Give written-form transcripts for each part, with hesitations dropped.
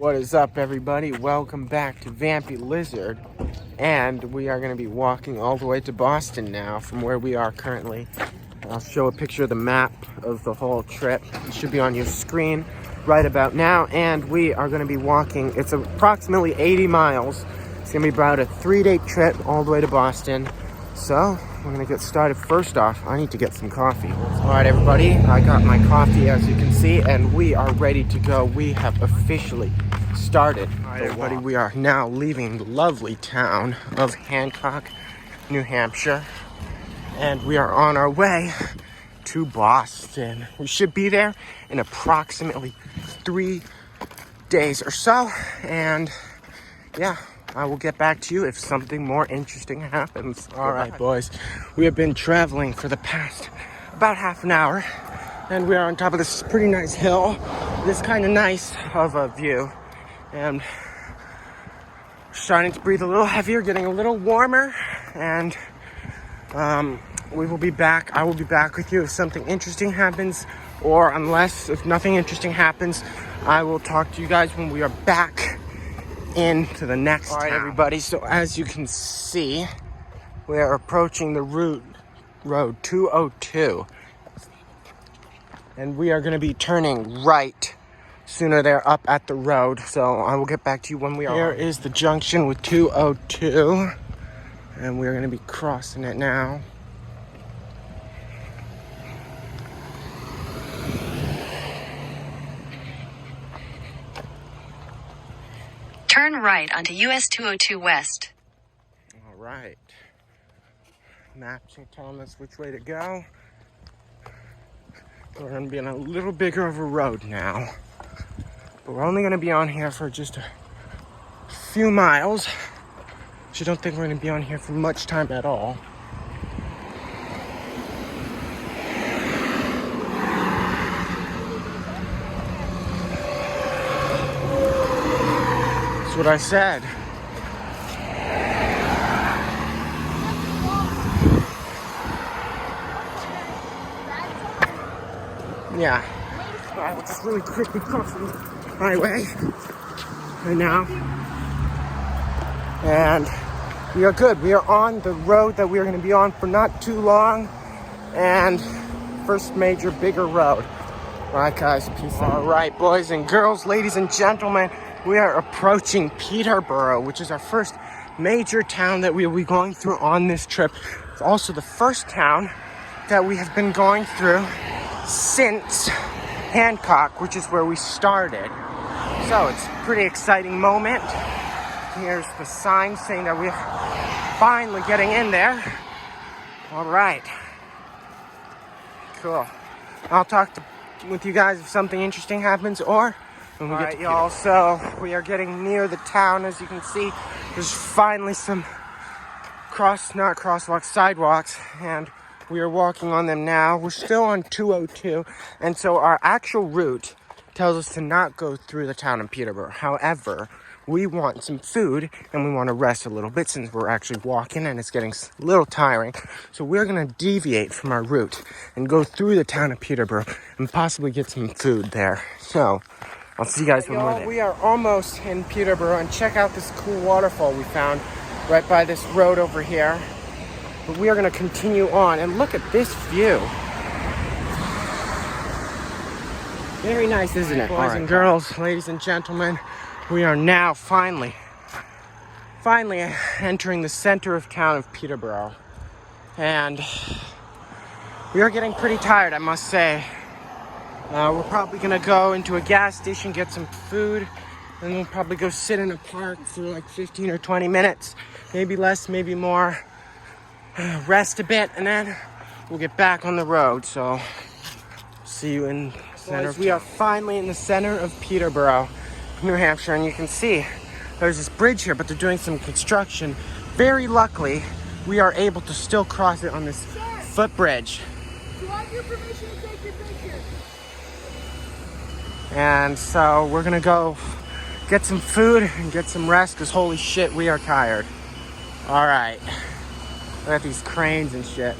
What is up, everybody? Welcome back to Vampy Lizard, and we are going to be walking all the way to Boston now from where we are currently. I'll show a picture of the map of the whole trip. It should be on your screen right about now, and we are going to be walking. It's approximately 80 miles. It's going to be about a 3-day trip all the way to Boston. So we're going to get started. First off, I need to get some coffee. All right, everybody, I got my coffee, as you can see, and we are ready to go. We have officially started. All right, everybody, we are now leaving the lovely town of Hancock, New Hampshire, and we are on our way to Boston. We should be there in approximately 3 days or so, and yeah, I will get back to you if something more interesting happens. All right, boys, we have been traveling for the past about half an hour, and we are on top of this pretty nice hill. This kind of nice of a view, and starting to breathe a little heavier, getting a little warmer, and we will be back. I will be back with you if something interesting happens, or if nothing interesting happens, I will talk to you guys when we are back into the next town. All right, everybody, so as you can see, we are approaching the road 202, and we are going to be turning right sooner they're up at the road, so I will get back to you when we are. Here is the junction with 202, and we're going to be crossing it now. Turn right onto US 202 West. All right. Maps are telling us which way to go. We're going to be on a little bigger of a road now. But we're only going to be on here for just a few miles. So I don't think we're going to be on here for much time at all. That's what I said. Yeah. I will just really quickly cross the highway right now. And we are good. We are on the road that we are going to be on for not too long. And first major, bigger road. All right, guys. Peace out. All right, boys and girls, ladies and gentlemen. We are approaching Peterborough, which is our first major town that we will be going through on this trip. It's also the first town that we have been going through since Hancock, which is where we started. So it's a pretty exciting moment. Here's the sign saying that we're finally getting in there. All right. Cool. I'll talk with you guys if something interesting happens, or when we get to y'all. So we are getting near the town. As you can see, there's finally some sidewalks, and we are walking on them now. We're still on 202, and so our actual route tells us to not go through the town of Peterborough. However, we want some food, and we want to rest a little bit since we're actually walking, and it's getting a little tiring. So we're going to deviate from our route and go through the town of Peterborough and possibly get some food there. So I'll see you guys when we're there. We are almost in Peterborough, and check out this cool waterfall we found right by this road over here. But we are going to continue on, and look at this view. Very nice, isn't it? Boys and girls, ladies and gentlemen, we are now finally entering the center of town of Peterborough. And we are getting pretty tired, I must say. We're probably going to go into a gas station, get some food, and we'll probably go sit in a park for like 15 or 20 minutes. Maybe less, maybe more. Rest a bit, and then we'll get back on the road. So see you in the center. We are finally in the center of Peterborough, New Hampshire, and you can see there's this bridge here, but they're doing some construction. Very luckily, we are able to still cross it on this footbridge. Do I have your permission to take your picture? And so we're gonna go get some food and get some rest, because holy shit, we are tired. All right. Look at these cranes and shit.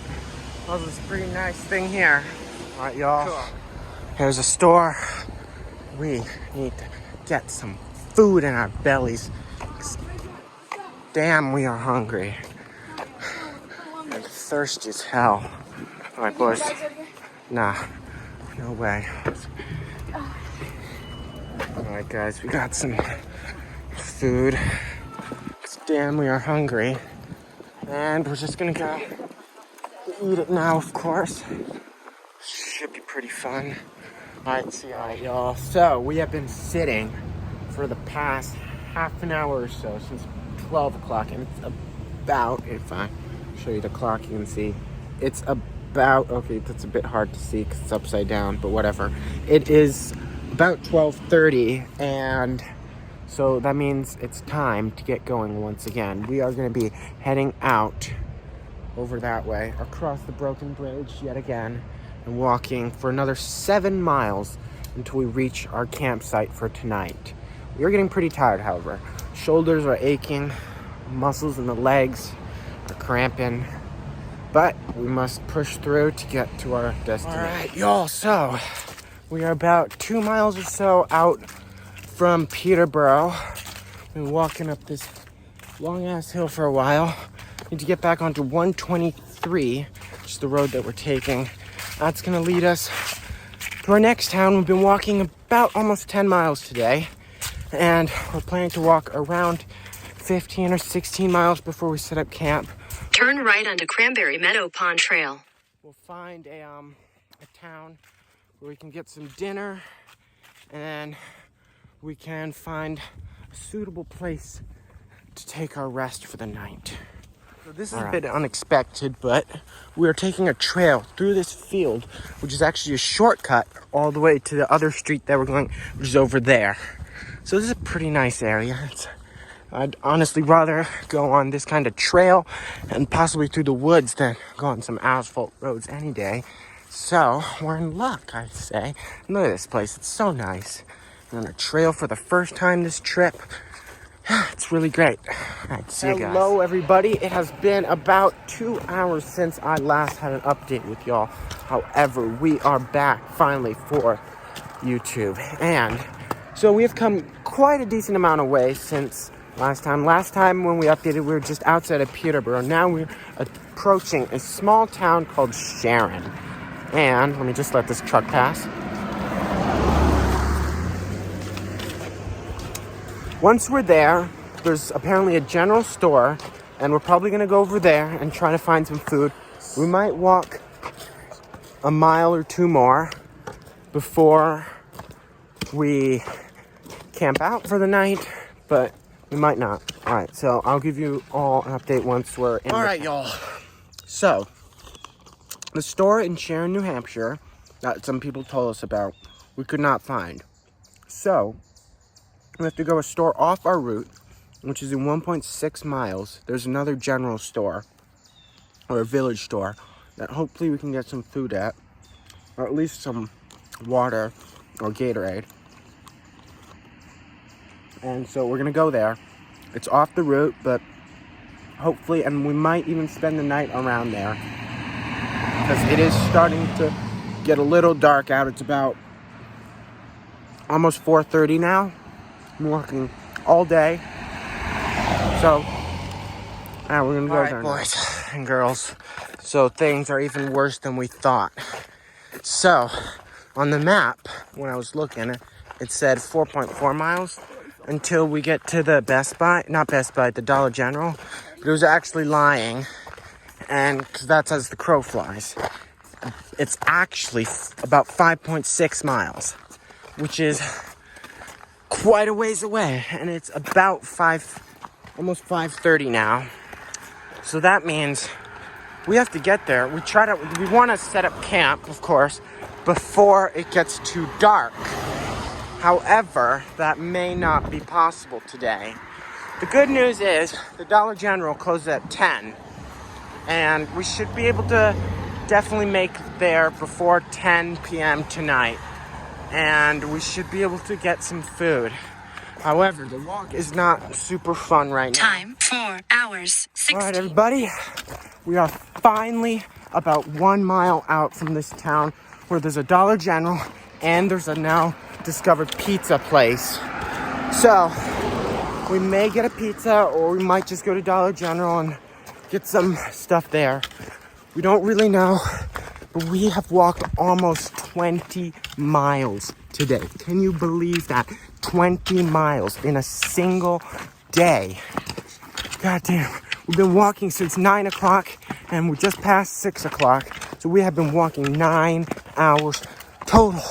Oh, this is a pretty nice thing here. All right, y'all. Cool. Here's a store. We need to get some food in our bellies. Damn, we are hungry. And thirsty as hell. All right, boys. Nah, no way. All right, guys, we got some food. Damn, we are hungry. And we're just gonna go eat it now, of course. Should be pretty fun. All right, see y'all. So we have been sitting for the past half an hour or so, since 12 o'clock, and it's about, if I show you the clock, you can see, it's about, okay, that's a bit hard to see because it's upside down, but whatever. It is about 12:30, and so that means it's time to get going once again. We are going to be heading out over that way, across the broken bridge yet again, and walking for another 7 miles until we reach our campsite for tonight. We are getting pretty tired, however. Shoulders are aching, muscles in the legs are cramping, but we must push through to get to our destination. All right, y'all, so we are about 2 miles or so out from Peterborough. We've been walking up this long-ass hill for a while. Need to get back onto 123, which is the road that we're taking. That's gonna lead us to our next town. We've been walking about almost 10 miles today, and we're planning to walk around 15 or 16 miles before we set up camp. Turn right onto Cranberry Meadow Pond Trail. We'll find a town where we can get some dinner, and then we can find a suitable place to take our rest for the night. So this is a bit unexpected, but we are taking a trail through this field, which is actually a shortcut all the way to the other street that we're going, which is over there. So this is a pretty nice area. I'd honestly rather go on this kind of trail and possibly through the woods than go on some asphalt roads any day. So we're in luck, I'd say. Look at this place, it's so nice. We're on a trail for the first time this trip. It's really great. All right, see you guys. Hello, everybody. It has been about 2 hours since I last had an update with y'all. However, we are back finally for YouTube. And so we have come quite a decent amount of way since last time. Last time when we updated, we were just outside of Peterborough. Now we're approaching a small town called Sharon. And let me just let this truck pass. Once we're there, there's apparently a general store, and we're probably going to go over there and try to find some food. We might walk a mile or two more before we camp out for the night, but we might not. All right, so I'll give you all an update once we're in. All right, y'all. So, the store in Sharon, New Hampshire, that some people told us about, we could not find. So, we have to go a store off our route, which is in 1.6 miles. There's another general store, or a village store, that hopefully we can get some food at, or at least some water or Gatorade. And so we're gonna go there. It's off the route, but hopefully, and we might even spend the night around there, because it is starting to get a little dark out. It's about almost 4:30 now. I'm working all day, so we're gonna go there, boys and girls. So things are even worse than we thought. So on the map, when I was looking, it said 4.4 miles until we get to the the Dollar General. But it was actually lying, and because that's as the crow flies. It's actually about 5.6 miles, which is quite a ways away, and it's about almost 5:30 now. So that means we have to get there. We want to set up camp, of course, before it gets too dark. However, that may not be possible today. The good news is the Dollar General closes at 10, and we should be able to definitely make it there before 10 p.m. tonight. And we should be able to get some food. However, the walk is not super fun right now. Time 4 hours 60. All right, everybody. We are finally about 1 mile out from this town where there's a Dollar General and there's a now discovered pizza place. So we may get a pizza, or we might just go to Dollar General and get some stuff there. We don't really know, but we have walked almost 20 miles today. Can you believe that? 20 miles in a single day. God damn. We've been walking since 9 o'clock, and we're just past 6 o'clock. So we have been walking 9 hours total.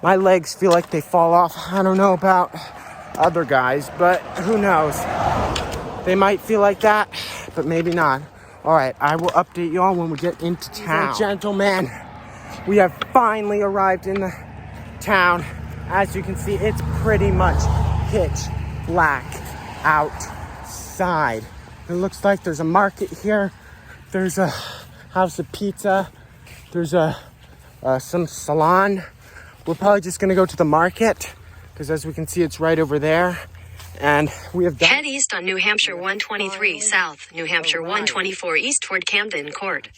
My legs feel like they fall off. I don't know about other guys, but who knows? They might feel like that, but maybe not. All right, I will update y'all when we get into town. Ladies and gentlemen, we have finally arrived in the town. As you can see, it's pretty much pitch black outside. It looks like there's a market here. There's a house of pizza. There's some salon. We're probably just gonna go to the market because, as we can see, it's right over there. And we have Head east on New Hampshire 123 South, New Hampshire 124 East toward Camden Court.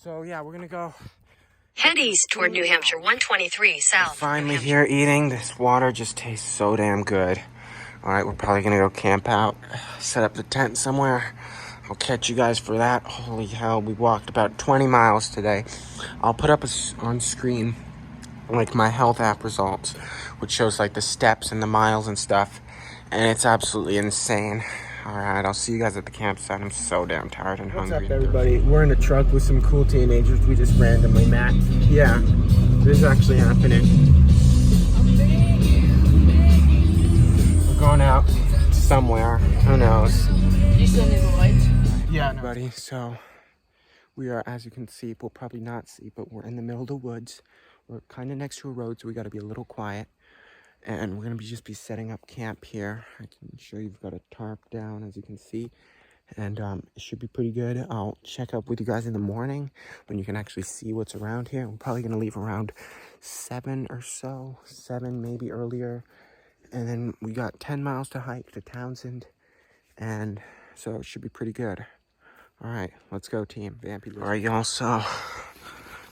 So yeah, we're gonna go. Head east toward New Hampshire 123 South. Finally here eating. This water just tastes so damn good. All right, we're probably gonna go camp out, set up the tent somewhere. I'll catch you guys for that. Holy hell, we walked about 20 miles today. I'll put up on screen like my health app results, which shows like the steps and the miles and stuff, and it's absolutely insane. All right, I'll see you guys at the campsite. I'm so damn tired and hungry. What's up, everybody? We're in a truck with some cool teenagers we just randomly met. Yeah, this is actually happening. We're going out somewhere. Who knows? You still need the lights? Yeah, everybody. So we are, as you can see, we'll probably not see, but we're in the middle of the woods. We're kind of next to a road, so we got to be a little quiet. And we're going to just be setting up camp here. I can show you, we've got a tarp down, as you can see. And it should be pretty good. I'll check up with you guys in the morning when you can actually see what's around here. We're probably going to leave around 7 or so. 7, maybe earlier. And then we got 10 miles to hike to Townsend. And so it should be pretty good. All right, let's go, team. Vampy. All right, y'all, so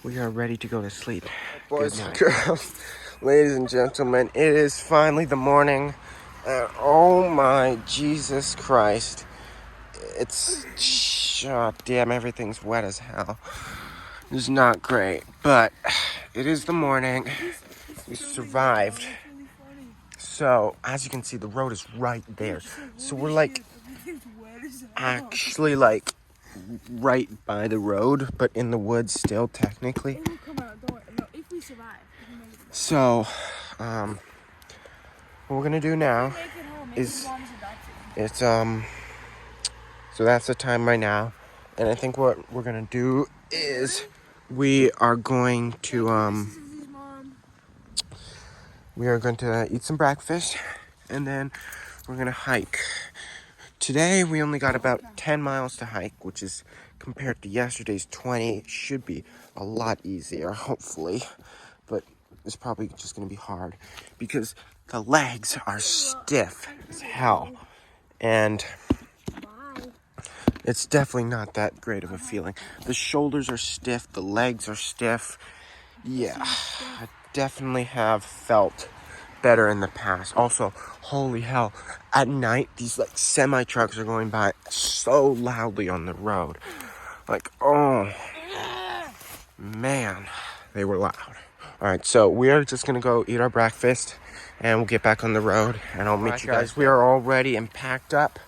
we are ready to go to sleep. Boys and girls, ladies and gentlemen, it is finally the morning. And oh my Jesus Christ. It's, damn, everything's wet as hell. It's not great, but it is the morning. We survived. So, as you can see, the road is right there. So we're like, actually like, right by the road, but in the woods still, technically. It will come out, don't worry. No, if we survive, we can make it back. So, what we're gonna do now Make it home, make is, it as long as you got to. so that's the time right now, and I think what we're gonna do is we are going to eat some breakfast, and then we're gonna hike. Today we only got about 10 miles to hike, which is, compared to yesterday's 20, should be a lot easier, hopefully, but it's probably just gonna be hard because the legs are stiff as hell, and it's definitely not that great of a feeling. The shoulders are stiff, the legs are stiff. Yeah, I definitely have felt better in the past. Also, holy hell, at night these like semi trucks are going by so loudly on the road. Like, oh man, they were loud. All right, so we are just gonna go eat our breakfast and we'll get back on the road, and I'll meet you guys. We are all ready and packed up.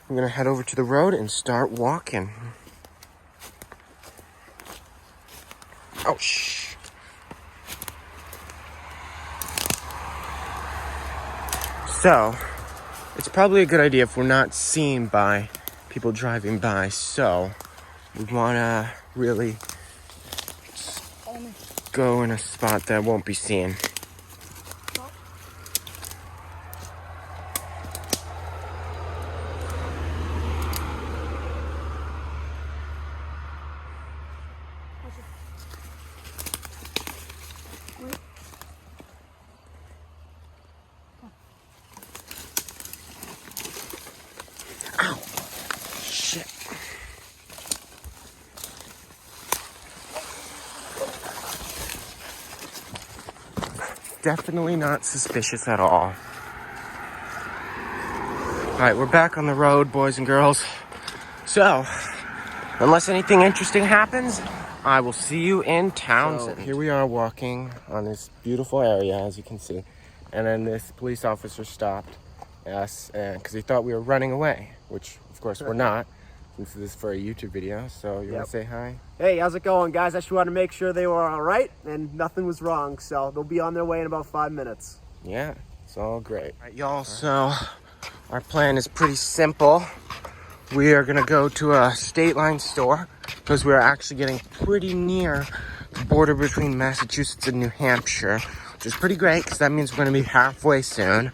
I'm gonna head over to the road and start walking. Oh, shh. So, it's probably a good idea if we're not seen by people driving by. So, we wanna really go in a spot that won't be seen. Shit. definitely not suspicious at all. Alright, we're back on the road, boys and girls. So, unless anything interesting happens, I will see you in Townsend. So, here we are walking on this beautiful area, as you can see. And then this police officer stopped us because he thought we were running away, which, of course, we're not, since this is for a YouTube video. So, you want to say hi? Hey, how's it going, guys? I just wanted to make sure they were all right and nothing was wrong. So, they'll be on their way in about 5 minutes. Yeah, it's all great. All right, y'all, so our plan is pretty simple. We are gonna go to a state line store because we're actually getting pretty near the border between Massachusetts and New Hampshire, which is pretty great because that means we're gonna be halfway soon.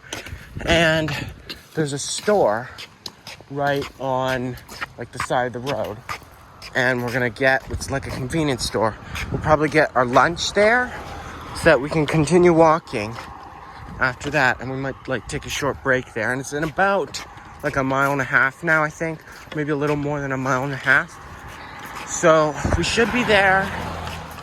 And there's a store right on like the side of the road, and we're gonna get, it's like a convenience store. We'll probably get our lunch there so that we can continue walking after that, and we might like take a short break there. And it's in about like 1.5 miles now, I think, maybe a little more than 1.5 miles. So we should be there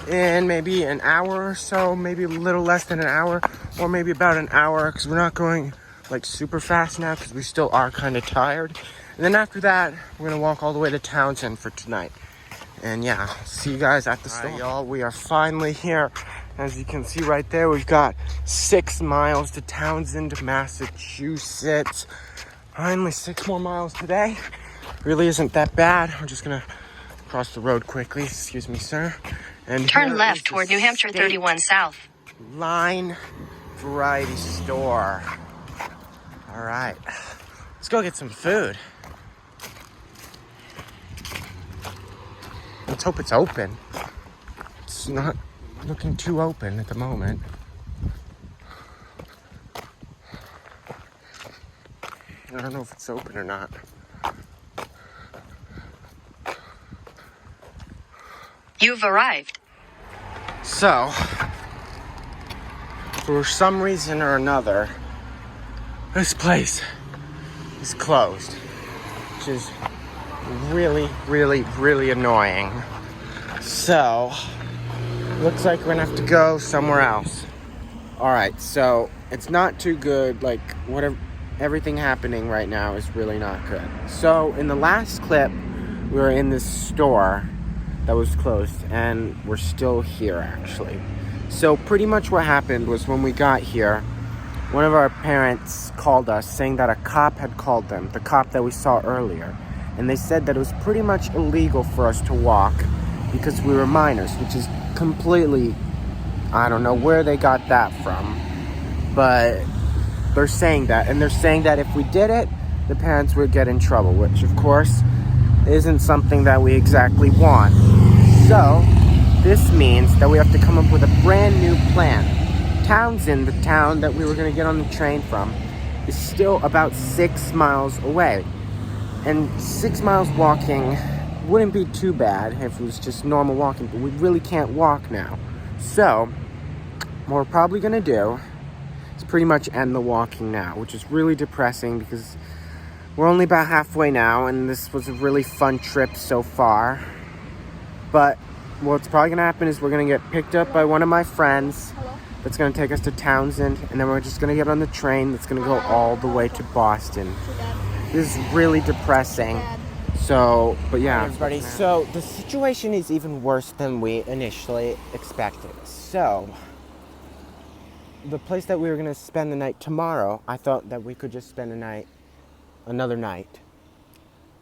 in maybe an hour or so, maybe a little less than an hour, or maybe about an hour, because we're not going like super fast now because we still are kind of tired. And then after that, we're gonna walk all the way to Townsend for tonight. And yeah, see you guys at the store. Right, y'all, we are finally here. As you can see right there, we've got 6 miles to Townsend, Massachusetts. Finally, 6 more miles today. Really isn't that bad. We're just gonna cross the road quickly. Excuse me, sir. And turn left toward New Hampshire 31 South. Line variety store. All right, let's go get some food. Let's hope it's open. It's not looking too open at the moment. I don't know if it's open or not. You've arrived. So, for some reason or another, this place is closed, which is really, really, really annoying. So, looks like we're gonna have to go somewhere else. Alright, so it's not too good, like whatever. Everything happening right now is really not good. So in the last clip, we were in this store that was closed, and we're still here actually. So pretty much what happened was when we got here, one of our parents called us saying that a cop had called them, the cop that we saw earlier. And they said that it was pretty much illegal for us to walk because we were minors, which is completely, I don't know where they got that from, but they're saying that, and they're saying that if we did it, the parents would get in trouble, which of course isn't something that we exactly want. So this means that we have to come up with a brand new plan. Townsend, the town that we were going to get on the train from, is still about 6 miles away. And 6 miles walking wouldn't be too bad if it was just normal walking, but we really can't walk now. So what we're probably going to do pretty much end the walking now, which is really depressing because we're only about halfway now, and this was a really fun trip so far. But what's probably gonna happen is we're gonna get picked up by one of my friends that's gonna take us to Townsend, and then we're just gonna get on the train that's gonna go all the way to Boston. This is really depressing. So, but yeah, everybody, so the situation is even worse than we initially expected. So the place that we were going to spend the night tomorrow, I thought that we could just spend the night, another night.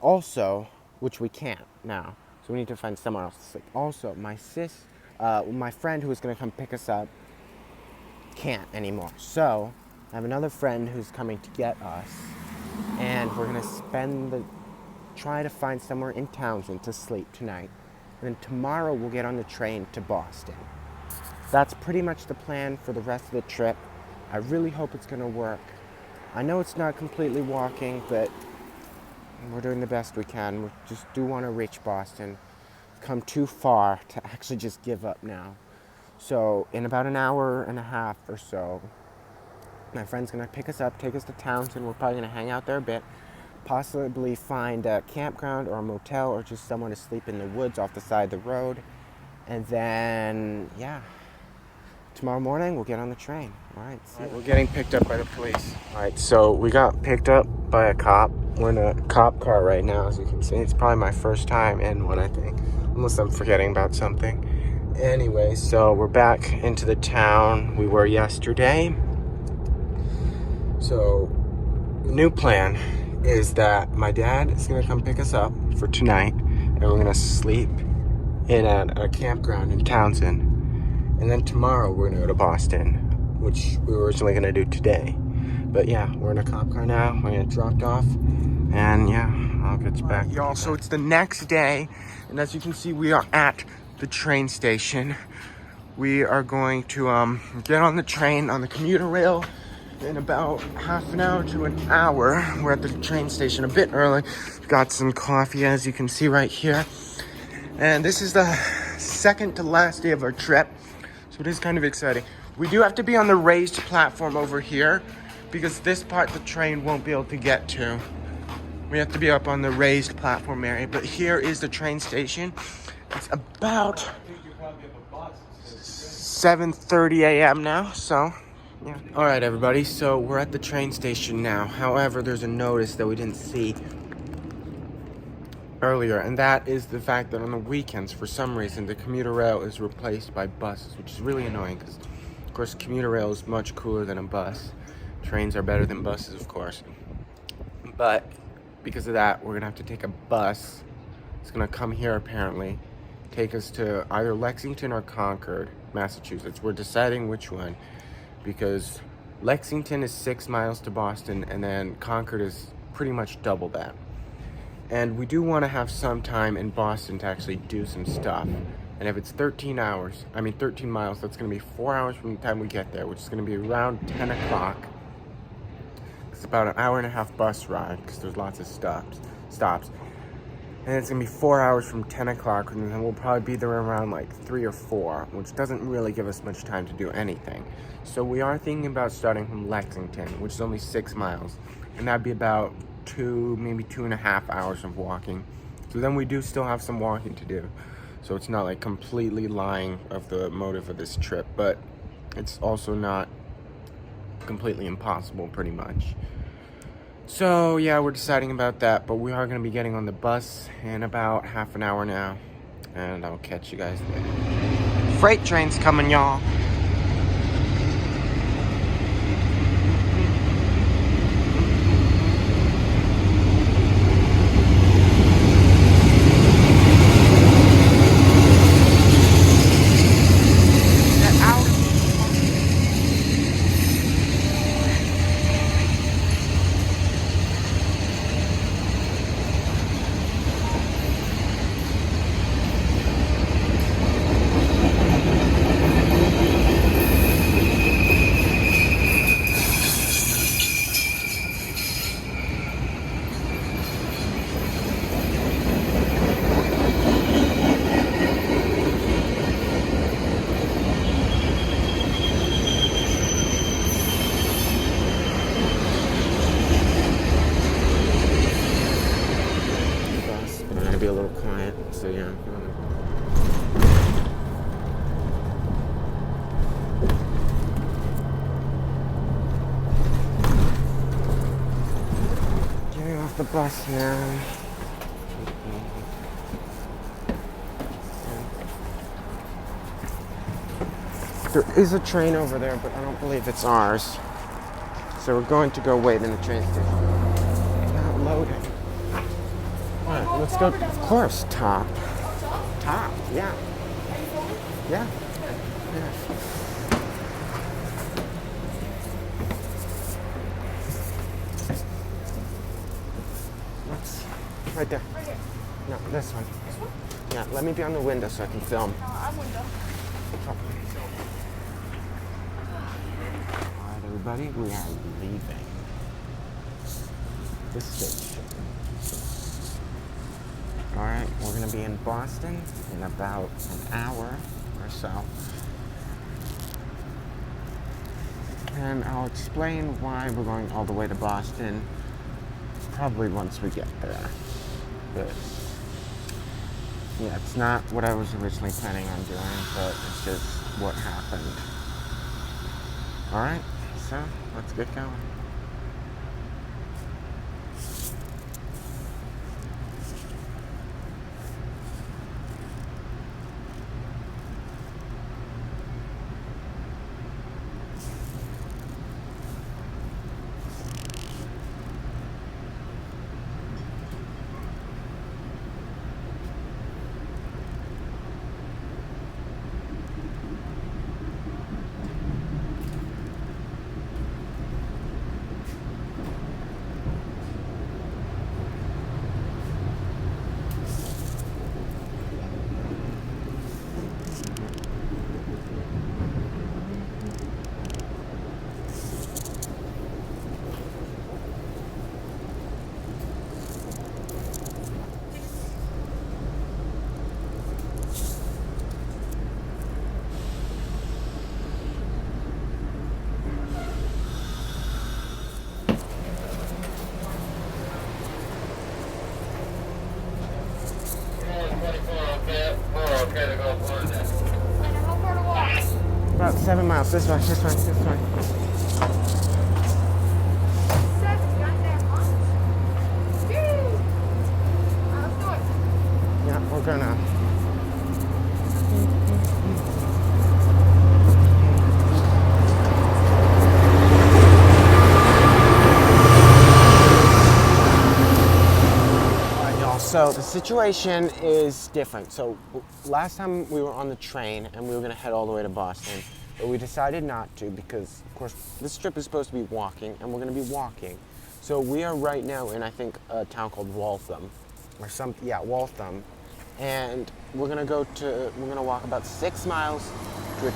Also, which we can't now. So we need to find somewhere else to sleep. Also, my friend who was going to come pick us up can't anymore. So I have another friend who's coming to get us, and we're going to try to find somewhere in Townsend to sleep tonight. And then tomorrow we'll get on the train to Boston. That's pretty much the plan for the rest of the trip. I really hope it's gonna work. I know it's not completely walking, but we're doing the best we can. We just do want to reach Boston. We've come too far to actually just give up now. So in about 1.5 hours or so, my friend's gonna pick us up, take us to Townsend. We're probably gonna hang out there a bit, possibly find a campground or a motel or just someone to sleep in the woods off the side of the road. And then, yeah, tomorrow morning we'll get on the train. All right, see ya. We're getting picked up by the police. All right, so we got picked up by a cop. We're in a cop car right now, as you can see. It's probably my first time in one, I think, unless I'm forgetting about something. Anyway, so we're back into the town we were yesterday. So, the new plan is that my dad is gonna come pick us up for tonight, and we're gonna sleep in at a campground in Townsend. And then tomorrow we're gonna go to Boston, which we were originally gonna do today. But yeah, we're in a cop car now. We're gonna get dropped off, and yeah, I'll get you back. Y'all, so it's the next day, and as you can see, we are at the train station. We are going to get on the train on the commuter rail in about half an hour to an hour. We're at the train station a bit early. Got some coffee, as you can see right here. And this is the second to last day of our trip, so it is kind of exciting. We do have to be on the raised platform over here because this part the train won't be able to get to. We have to be up on the raised platform area, but here is the train station. It's about 7:30 a.m. now, so yeah. All right, everybody, so we're at the train station now. However, there's a notice that we didn't see earlier, and that is the fact that on the weekends, for some reason, the commuter rail is replaced by buses, which is really annoying because, of course, commuter rail is much cooler than a bus. Trains are better than buses, of course. But because of that, we're gonna have to take a bus. It's gonna come here apparently, take us to either Lexington or Concord, Massachusetts. We're deciding which one because Lexington is 6 miles to Boston, and then Concord is pretty much double that. And we do want to have some time in Boston to actually do some stuff. And if it's 13 miles, that's going to be 4 hours from the time we get there, which is going to be around 10 o'clock. It's about an hour and a half bus ride because there's lots of stops. And it's going to be 4 hours from 10 o'clock, and then we'll probably be there around like 3 or 4, which doesn't really give us much time to do anything. So we are thinking about starting from Lexington, which is only 6 miles. And that'd be about 2, maybe 2.5 hours of walking. So then we do still have some walking to do. So it's not like completely lying of the motive of this trip, but it's also not completely impossible, pretty much. So yeah, we're deciding about that, but we are going to be getting on the bus in about half an hour now, and I'll catch you guys there. Freight train's coming, y'all. Be a little quiet, so yeah. Getting off the bus now. There is a train over there, but I don't believe it's ours. So we're going to go wait in the train station. It's not loading. Alright, let's go. Of course, top. Top, yeah. Yeah. Yeah. What's right there? Right here. No, this one. This one? Yeah, let me be on the window so I can film. I'm window. Alright, everybody, we are leaving the station. Alright, we're going to be in Boston in about an hour or so. And I'll explain why we're going all the way to Boston probably once we get there. But yeah, it's not what I was originally planning on doing, but it's just what happened. All right, so let's get going. About 7 miles. This way, this way, this way. Yeah, we're gonna. So the situation is different. So last time we were on the train and we were gonna head all the way to Boston, but we decided not to because, of course, this trip is supposed to be walking and we're gonna be walking. So we are right now in, I think, a town called Waltham, or something. Yeah, Waltham, and we're gonna walk about 6 miles to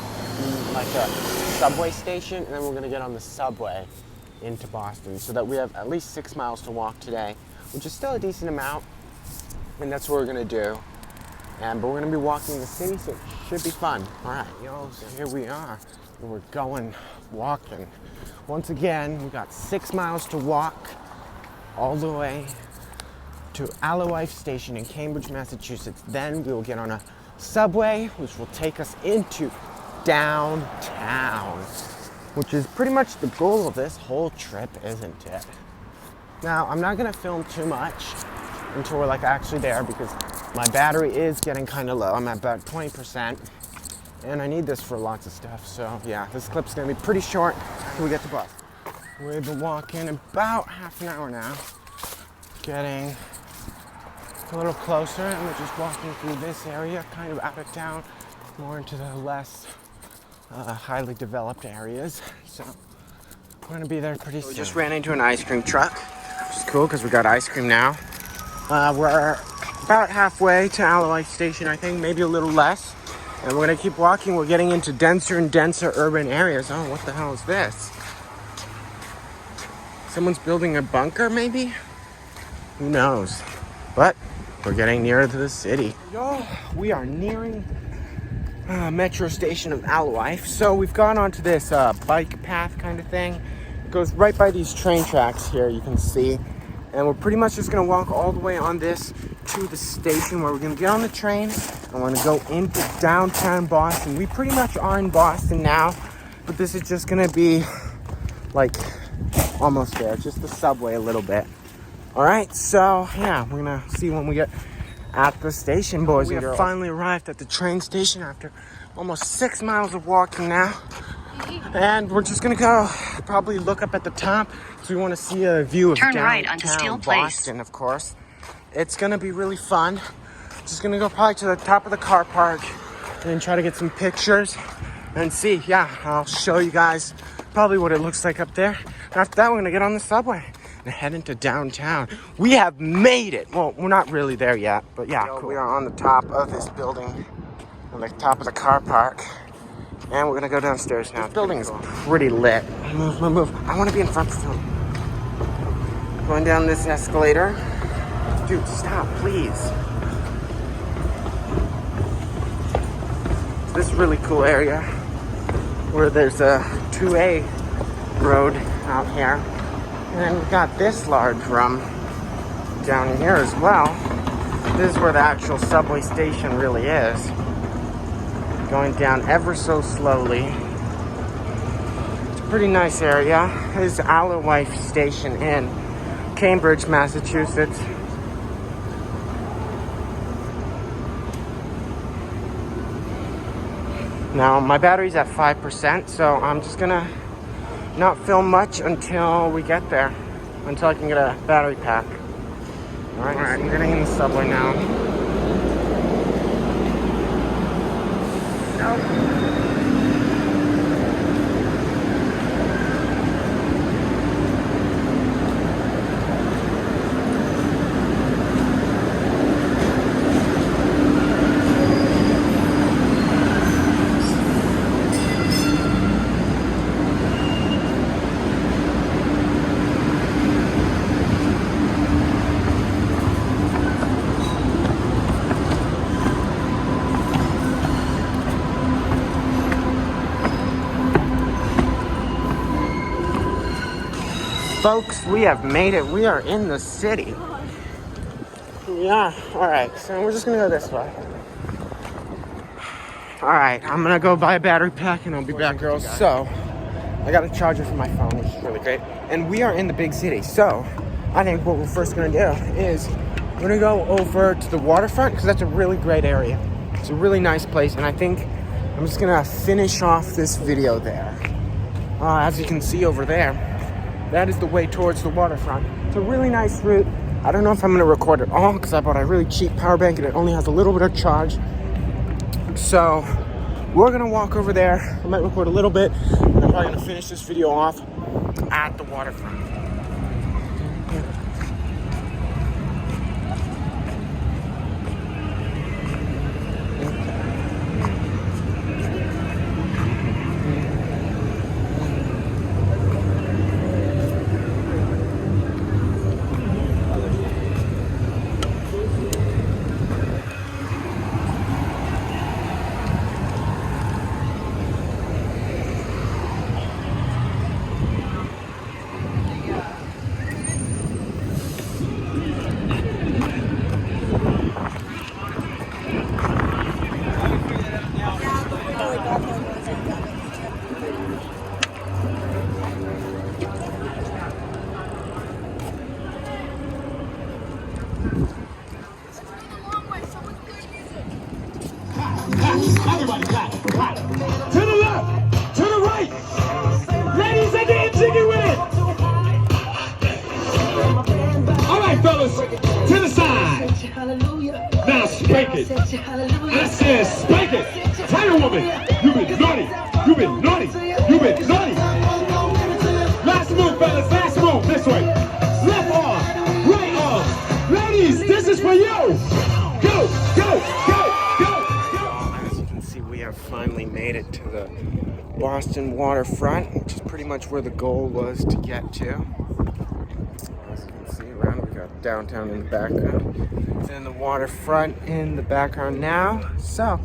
like a subway station, and then we're gonna get on the subway into Boston, so that we have at least 6 miles to walk today, which is still a decent amount. And that's what we're gonna do. But we're gonna be walking the city, so it should be fun. All right, yo, so here we are. And we're going walking. Once again, we got 6 miles to walk all the way to Alderman Station in Cambridge, Massachusetts. Then we will get on a subway, which will take us into downtown, which is pretty much the goal of this whole trip, isn't it? Now, I'm not gonna film too much until we're like actually there because my battery is getting kind of low. I'm at about 20% and I need this for lots of stuff. So yeah, this clip's gonna be pretty short until we get to Boston. We've been walking about half an hour now, getting a little closer, and we're just walking through this area, kind of out of town, more into the less highly developed areas. So we're gonna be there pretty soon. We just ran into an ice cream truck, which is cool because we got ice cream now. We're about halfway to Alderman Station, I think, maybe a little less. And we're gonna keep walking. We're getting into denser and denser urban areas. Oh, what the hell is this? Someone's building a bunker, maybe? Who knows? But we're getting nearer to the city. Yo, we are nearing metro station of Alderman. So we've gone onto this bike path kind of thing. It goes right by these train tracks here, you can see. And we're pretty much just gonna walk all the way on this to the station where we're gonna get on the train and we're gonna go into downtown Boston. We pretty much are in Boston now, but this is just gonna be like almost there, just the subway a little bit. All right, so yeah, we're gonna see when we get at the station, boys. We have finally arrived at the train station after almost 6 miles of walking now. And we're just gonna go probably look up at the top because we want to see a view of Turn right onto Steel Place. Boston, of course. It's gonna be really fun. Just gonna go probably to the top of the car park and then try to get some pictures and see. Yeah, I'll show you guys probably what it looks like up there. And after that, we're gonna get on the subway and head into downtown. We have made it. Well, we're not really there yet, but yeah, cool. We are on the top of this building, on the top of the car park. And we're gonna go downstairs now. This building is pretty lit. Move, move, move. I wanna be in front of film. Going down this escalator. Dude, stop, please. This really cool area where there's a 2A road out here. And then we've got this large room down here as well. This is where the actual subway station really is. Going down ever so slowly to Pretty nice area. This is Alewife Station in Cambridge, Massachusetts. Now my battery's at 5%, so I'm just gonna not film much until we get there, until I can get a battery pack. All right, I'm getting in the subway now. Folks, we have made it. We are in the city. Yeah, alright, so we're just gonna go this way. Alright, I'm gonna go buy a battery pack and I'll be back, girls. So, I got a charger for my phone, which is really great. And we are in the big city, so I think what we're first gonna do is we're gonna go over to the waterfront, because that's a really great area. It's a really nice place, and I think I'm just gonna finish off this video there. As you can see over there, that is the way towards the waterfront. It's a really nice route. I don't know if I'm gonna record it all because I bought a really cheap power bank and it only has a little bit of charge. So we're gonna walk over there. I might record a little bit, and I'm probably gonna finish this video off at the waterfront. Everybody clap, clap. To the left, to the right. Ladies, and get jiggy with it. All right, fellas, to the side. Now spank it. I said spank it. Tell your woman, you been naughty, you been naughty, you been naughty. Last move, fellas, last move. This way. Left arm, right arm. Ladies, this is for you. Go, go, go. Finally made it to the Boston waterfront, which is pretty much where the goal was to get to. As you can see around, we got downtown in the background, and the waterfront in the background now. So,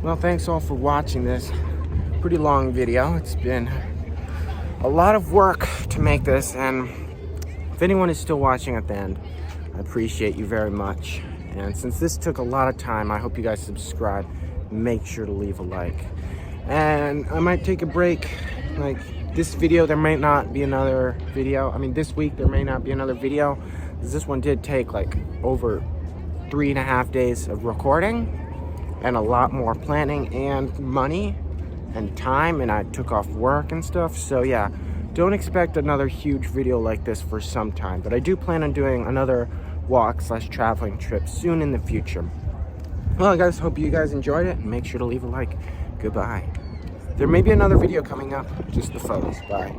well, thanks all for watching this pretty long video. It's been a lot of work to make this, and if anyone is still watching at the end, I appreciate you very much. And since this took a lot of time, I hope you guys subscribe. Make sure to leave a like, and I might take a break. Like this video, there might not be another video. I mean, this week there may not be another video, because this one did take like over 3.5 days of recording and a lot more planning and money and time, and I took off work and stuff. So yeah, don't expect another huge video like this for some time, but I do plan on doing another walk/traveling trip soon in the future. Well, guys, hope you guys enjoyed it, and make sure to leave a like. Goodbye. There may be another video coming up, just the photos. Bye.